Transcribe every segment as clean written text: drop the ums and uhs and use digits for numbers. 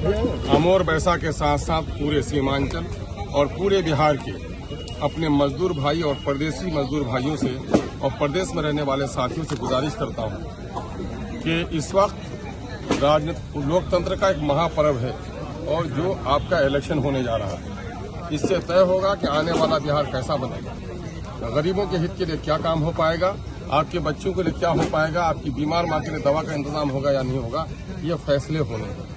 अमोर बैसा के साथ साथ पूरे सीमांचल और पूरे बिहार के अपने मजदूर भाई और परदेसी मजदूर भाइयों से और प्रदेश में रहने वाले साथियों से गुजारिश करता हूं कि इस वक्त लोकतंत्र का एक महापर्व है और जो आपका इलेक्शन होने जा रहा है, इससे तय होगा कि आने वाला बिहार कैसा बनेगा, गरीबों के हित के लिए क्या काम हो पाएगा, आपके बच्चों के लिए क्या हो पाएगा, आपकी बीमार माँ के लिए दवा का इंतजाम होगा या नहीं होगा, ये फैसले होने हैं।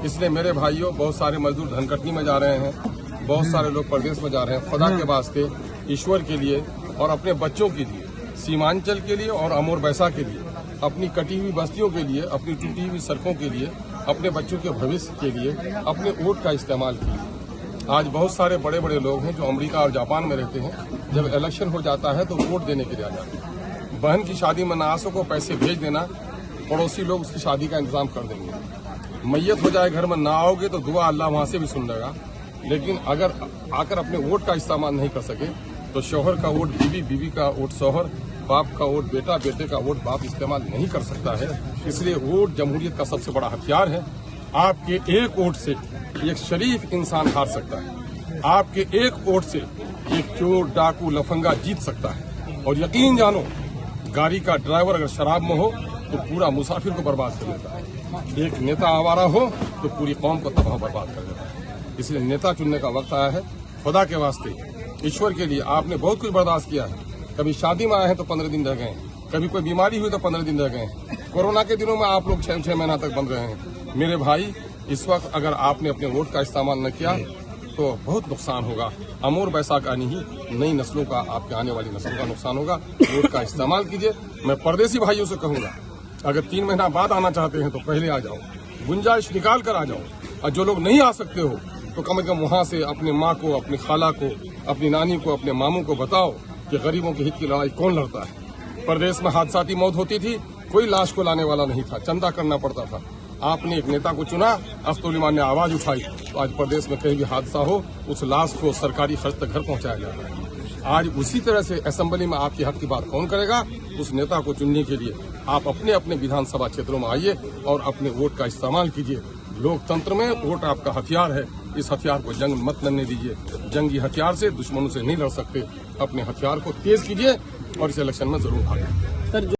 इसलिए मेरे भाइयों, बहुत सारे मजदूर धनकटनी में जा रहे हैं, बहुत सारे लोग प्रदेश में जा रहे हैं। खुदा के वास्ते, ईश्वर के लिए और अपने बच्चों के लिए, सीमांचल के लिए और अमोर बैसा के लिए, अपनी कटी हुई बस्तियों के लिए, अपनी टूटी हुई सड़कों के लिए, अपने बच्चों के भविष्य के लिए अपने वोट का इस्तेमाल कीजिए। आज बहुत सारे बड़े बड़े लोग हैं जो अमेरिका और जापान में रहते हैं, जब इलेक्शन हो जाता है तो वोट देने के लिए आ जाते हैं। बहन की शादी में ना आ सको, पैसे भेज देना, पड़ोसी लोग उसकी शादी का इंतजाम कर देंगे। मैयत हो जाए घर में ना आओगे तो दुआ अल्लाह वहां से भी सुन लेगा। लेकिन अगर आकर अपने वोट का इस्तेमाल नहीं कर सके तो शौहर का वोट बीवी, बीवी का वोट शौहर, बाप का वोट बेटा, बेटे का वोट बाप इस्तेमाल नहीं कर सकता है। इसलिए वोट जमहूरियत का सबसे बड़ा हथियार है। आपके एक वोट से एक शरीफ इंसान हार सकता है, आपके एक वोट से एक चोर, डाकू, लफंगा जीत सकता है। और यकीन जानो, गाड़ी का ड्राइवर अगर शराब में हो तो पूरा मुसाफिर को बर्बाद कर देता है। एक नेता आवारा हो तो पूरी कौम को तबाह बर्बाद कर देता है। इसलिए नेता चुनने का वक्त आया है। खुदा के वास्ते, ईश्वर के लिए, आपने बहुत कुछ बर्दाश्त किया है। कभी शादी में आए हैं तो 15 दिन रह गए, कभी कोई बीमारी हुई तो 15 दिन रह गए। कोरोना के दिनों में आप लोग 6 महीना तक बंद रहे हैं। मेरे भाई, इस वक्त अगर आपने अपने वोट का इस्तेमाल न किया तो बहुत नुकसान होगा। अमोर बैसा का नहीं, नई नस्लों का, आपके आने वाली नस्लों का नुकसान होगा। वोट का इस्तेमाल कीजिए। मैं परदेसी भाइयों से कहूंगा, अगर 3 महीना बाद आना चाहते हैं तो पहले आ जाओ, गुंजाइश निकाल कर आ जाओ। और जो लोग नहीं आ सकते हो तो कम से कम वहां से अपने माँ को, अपनी खाला को, अपनी नानी को, अपने मामू को बताओ कि गरीबों के हित की लड़ाई कौन लड़ता है। प्रदेश में हादसाती मौत होती थी, कोई लाश को लाने वाला नहीं था, चंदा करना पड़ता था। आपने एक नेता को चुना, अफ्तुल ने आवाज उठाई, तो आज प्रदेश में कहीं भी हादसा हो उस लाश को सरकारी खर्च तक घर पहुंचाया जाता है। आज उसी तरह से असेंबली में आपके हक की बात कौन करेगा? उस नेता को चुनने के लिए आप अपने अपने विधानसभा क्षेत्रों में आइए और अपने वोट का इस्तेमाल कीजिए। लोकतंत्र में वोट आपका हथियार है। इस हथियार को जंग मत लड़ने दीजिए। जंगी हथियार से दुश्मनों से नहीं लड़ सकते। अपने हथियार को तेज कीजिए और इस इलेक्शन में जरूर भागें।